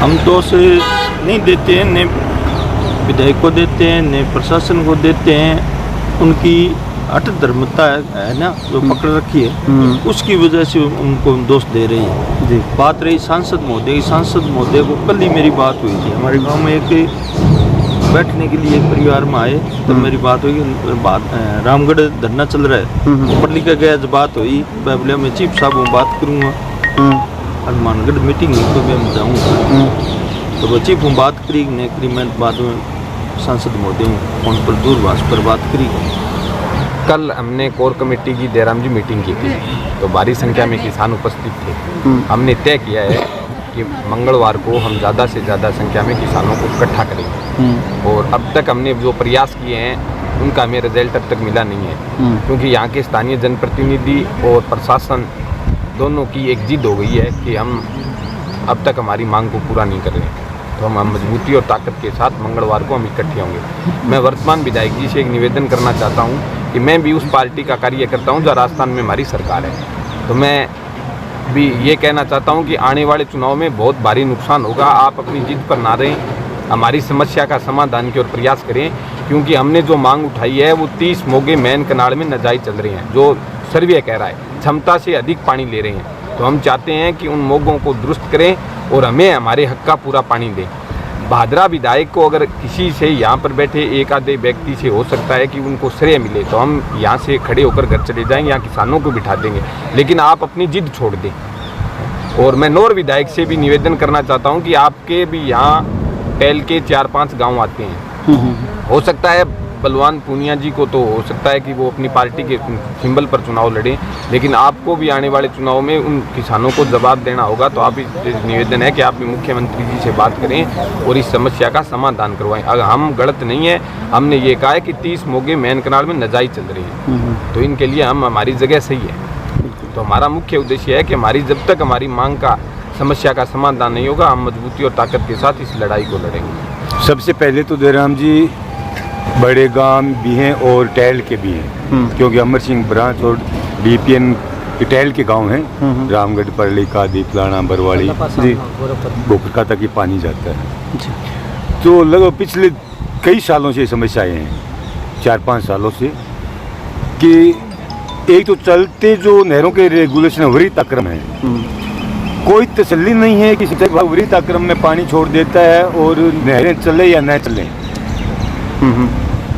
हम दोष नहीं देते हैं, न विधायक को देते हैं, न प्रशासन को देते हैं। उनकी अट धर्मता है ना जो पकड़ रखी है, उसकी वजह से उनको दोष दे रही है जी। बात रही सांसद महोदय की, सांसद महोदय को कल ही मेरी बात हुई थी। हमारे गांव में एक बैठने के लिए एक परिवार में आए तो मेरी बात हुई। बात रामगढ़ धरना चल रहा है, पढ़ लिखा गया, जब बात हुई बोले मैं चीफ साहब हूँ, बात करूँगा। हनुमानगढ़ मीटिंग है तो मैं जाऊँगा, तो वो चीफ हूँ, बात करी नहीं करी। मैं बाद में सांसद महोदय हूँ, फोन पर दूरभाष पर बात करी। कल हमने कोर कमेटी की जयराम जी मीटिंग की थी, तो भारी संख्या में किसान उपस्थित थे। हमने तय किया है कि मंगलवार को हम ज़्यादा से ज़्यादा संख्या में किसानों को इकट्ठा करेंगे। और अब तक हमने जो प्रयास किए हैं उनका हमें रिजल्ट अब तक मिला नहीं है, क्योंकि यहाँ के स्थानीय जनप्रतिनिधि और प्रशासन दोनों की एक जिद हो गई है कि हम अब तक हमारी मांग को पूरा नहीं कर रहे हैं। तो हम मजबूती और ताकत के साथ मंगलवार को हम इकट्ठे होंगे। मैं वर्तमान विधायक जी से एक निवेदन करना चाहता हूँ कि मैं भी उस पार्टी का कार्यकर्ता हूँ जो राजस्थान में हमारी सरकार है, तो मैं भी ये कहना चाहता हूँ कि आने वाले चुनाव में बहुत भारी नुकसान होगा। आप अपनी जिद पर ना रहें, हमारी समस्या का समाधान की ओर प्रयास करें, क्योंकि हमने जो मांग उठाई है वो 30 मोगे मैन कनाल में नाजायज चल रहे हैं, जो सर्वे कह रहा है क्षमता से अधिक पानी ले रहे हैं। तो हम चाहते हैं कि उन मोगों को दुरुस्त करें और हमें हमारे हक का पूरा पानी दें। भादरा विधायक को अगर किसी से यहाँ पर बैठे एक आधे व्यक्ति से हो सकता है कि उनको श्रेय मिले, तो हम यहाँ से खड़े होकर घर चले जाएंगे, यहाँ किसानों को बिठा देंगे, लेकिन आप अपनी जिद छोड़ दें। और मैं नौर विधायक से भी निवेदन करना चाहता हूँ कि आपके भी यहाँ टेल के 4-5 गाँव आते हैं, हो सकता है बलवान पूनिया जी को तो हो सकता है कि वो अपनी पार्टी के सिंबल पर चुनाव लड़ें, लेकिन आपको भी आने वाले चुनाव में उन किसानों को जवाब देना होगा। तो आप निवेदन है कि आप भी मुख्यमंत्री जी से बात करें और इस समस्या का समाधान करवाएं। अगर हम गलत नहीं है, हमने ये कहा है कि 30 मोगे मैन कनाल में नाजायज चल रही है, तो इनके लिए हमारी जगह सही है। तो हमारा मुख्य उद्देश्य है कि हमारी जब तक हमारी मांग का समस्या का समाधान नहीं होगा, हम मजबूती और ताकत के साथ इस लड़ाई को लड़ेंगे। सबसे पहले तो जयराम जी बड़े गांव भी हैं और टहल के भी हैं, क्योंकि अमर सिंह ब्रांच और डीपीएन टहल के गांव हैं। रामगढ़ परली का दीपलाना बरवाड़ी जी गोखरका तक ही पानी जाता है। तो लगभग पिछले कई सालों से समस्याएं हैं, 4-5 सालों से, कि एक तो चलते जो नहरों के रेगुलेशन वृत्ताक्रम है, कोई तसल्ली नहीं है कि सिंचाई विभाग वृत्ताक्रम में पानी छोड़ देता है और नहरें चले या न चलें।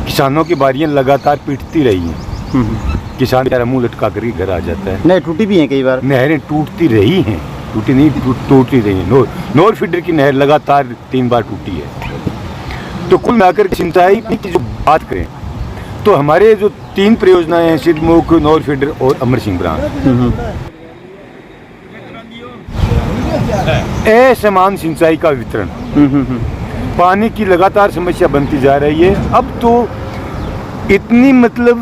किसानों की बारियां लगातार पीटती रही हैं, किसान बेचारा मुंह लटका कर घर आ जाता है। नहरें टूटी भी हैं कई बार, नहरें टूटती रही हैं, टूटी नहीं टूटती रही हैं। नोर फीडर की नहर लगातार 3 बार टूटी है। तो कुल मिलाकर सिंचाई की जो बात करें तो हमारे जो 3 परियोजनाएं हैं, सिद्धमुख, नोर फीडर और अमर सिंह ब्रांच, असमान सिंचाई का वितरण, पानी की लगातार समस्या बनती जा रही है। अब तो इतनी मतलब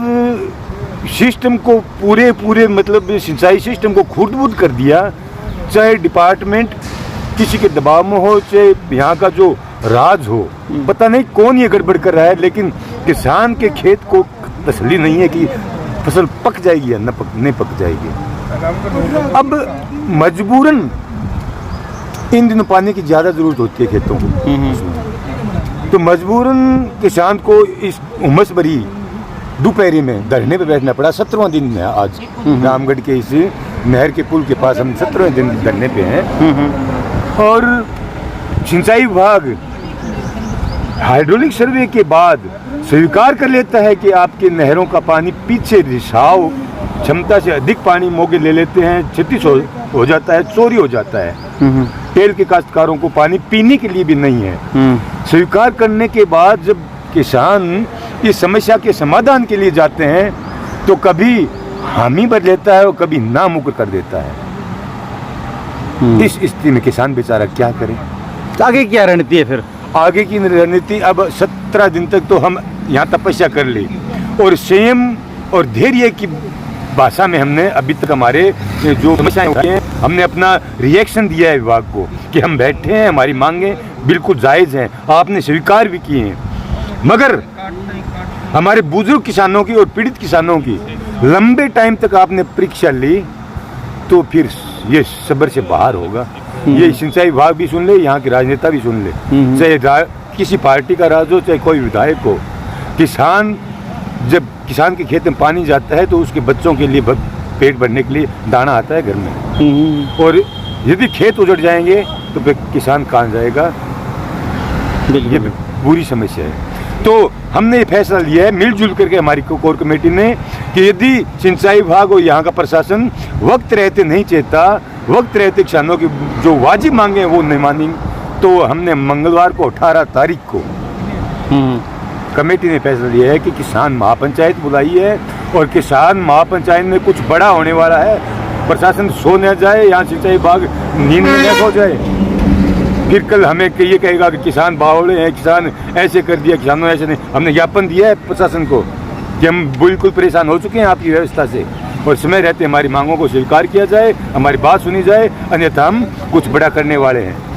सिस्टम को पूरे मतलब सिंचाई सिस्टम को खुर्द-बुर्द कर दिया, चाहे डिपार्टमेंट किसी के दबाव में हो, चाहे यहाँ का जो राज हो, पता नहीं कौन ये गड़बड़ कर रहा है, लेकिन किसान के खेत को तसल्ली नहीं है कि फसल पक जाएगी या नहीं पक जाएगी। अब मजबूरन इन दिनों पानी की ज़्यादा ज़रूरत होती है खेतों को, तो मजबूरन किसान को इस उमस भरी दोपहरी में धरने पे बैठना पड़ा। 17वां दिन है आज रामगढ़ के इस नहर के पुल के पास, हम 17वें दिन धरने पे हैं। और सिंचाई विभाग हाइड्रोलिक सर्वे के बाद स्वीकार कर लेता है कि आपके नहरों का पानी पीछे रिसाव क्षमता से अधिक पानी मोगे ले लेते हैं, क्षति हो जाता है, चोरी हो जाता है। तेल के काश्तकारों को पानी पीने के लिए भी नहीं है। स्वीकार करने के बाद जब किसान इस समस्या के समाधान के लिए जाते हैं तो कभी हामी भर लेता है और कभी ना मुकर कर देता है। इस स्थिति में किसान बेचारा क्या करे? आगे क्या रणनीति है फिर? आगे की रणनीति, अब 17 दिन तक तो हम यहाँ तपस्या कर ली और संयम और धैर्य की भाषा में हमने अभी तक हमारे जो समस्याएं हैं हमने अपना रिएक्शन दिया है विभाग को कि हम बैठे हैं, हमारी मांगें बिल्कुल जायज़ हैं, आपने स्वीकार भी किए हैं, मगर हमारे बुजुर्ग किसानों की और पीड़ित किसानों की लंबे टाइम तक आपने परीक्षा ली तो फिर ये सब्र से बाहर होगा। ये सिंचाई विभाग भी सुन ले, यहाँ के राजनेता भी सुन ले, चाहे किसी पार्टी का राज हो, चाहे कोई विधायक हो, किसान जब किसान के खेत में पानी जाता है तो उसके बच्चों के लिए पेट भरने के लिए दाना आता है घर में, और यदि खेत उजड़ जाएंगे तो फिर किसान कहाँ जाएगा? ये बुरी समस्या है। तो हमने ये फैसला लिया है मिलजुल करके हमारी कोर कमेटी ने कि यदि सिंचाई विभाग और यहाँ का प्रशासन वक्त रहते नहीं चेता, वक्त रहते किसानों की जो वाजिब मांगे हैं वो नहीं मानी, तो हमने मंगलवार को 18 तारीख को कमेटी ने फैसला लिया है कि किसान महापंचायत बुलाई है, और किसान महापंचायत में कुछ बड़ा होने वाला है। प्रशासन सो न जाए, यहाँ सिंचाई विभाग नींद में न सो जाए, फिर कल हमें ये कहेगा कि किसान बावड़े हैं, किसान ऐसे कर दिया, किसानों ऐसे नहीं। हमने ज्ञापन दिया है प्रशासन को कि हम बिल्कुल परेशान हो चुके हैं आपकी व्यवस्था से, और समय रहते हमारी मांगों को स्वीकार किया जाए, हमारी बात सुनी जाए, अन्यथा हम कुछ बड़ा करने वाले हैं।